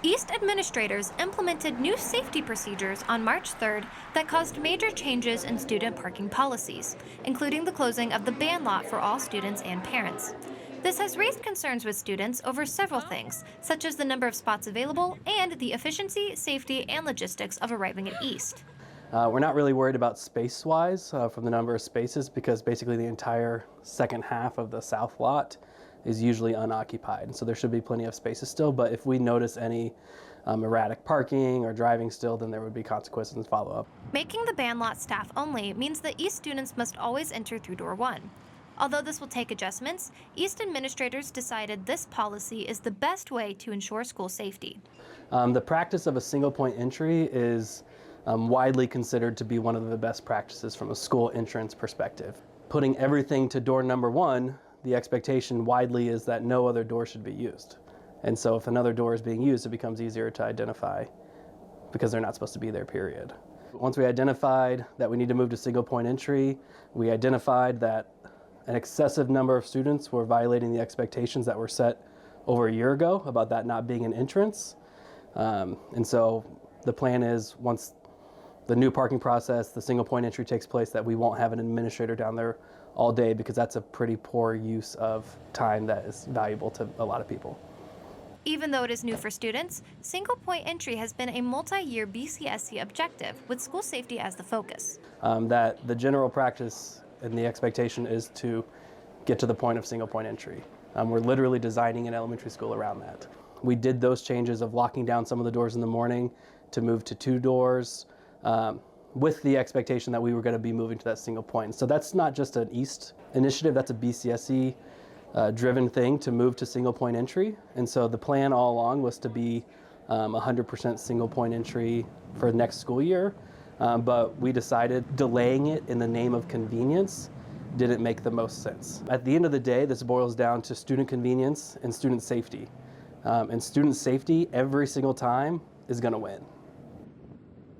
East administrators implemented new safety procedures on March 3rd that caused major changes in student parking policies, including the closing of the ban lot for all students and parents. This has raised concerns with students over several things, such as the number of spots available and the efficiency, safety, and logistics of arriving at East. We're not really worried about space-wise from the number of spaces because basically the entire second half of the south lot is usually unoccupied. And so there should be plenty of spaces still, but if we notice any erratic parking or driving still, then there would be consequences and follow-up. Making the ban lot staff only means that East students must always enter through door 1. Although this will take adjustments, East administrators decided this policy is the best way to ensure school safety. The practice of a single-point entry is widely considered to be one of the best practices from a school entrance perspective. Putting everything to door number 1, the expectation widely is that no other door should be used. And so if another door is being used, it becomes easier to identify because they're not supposed to be there, period. Once we identified that we need to move to single-point entry, we identified that an excessive number of students were violating the expectations that were set over a year ago about that not being an entrance. And so the plan is once the new parking process, the single point entry takes place, that we won't have an administrator down there all day because that's a pretty poor use of time that is valuable to a lot of people. Even though it is new for students, single point entry has been a multi-year BCSC objective with school safety as the focus. That the general practice and the expectation is to get to the point of single point entry. We're literally designing an elementary school around that. We did those changes of locking down some of the doors in the morning to move to 2 doors with the expectation that we were going to be moving to that single point. So that's not just an East initiative, that's a BCSC driven thing to move to single point entry. And so the plan all along was to be 100% single point entry for next school year. But we decided delaying it in the name of convenience didn't make the most sense. At the end of the day, this boils down to student convenience and student safety. And student safety every single time is going to win.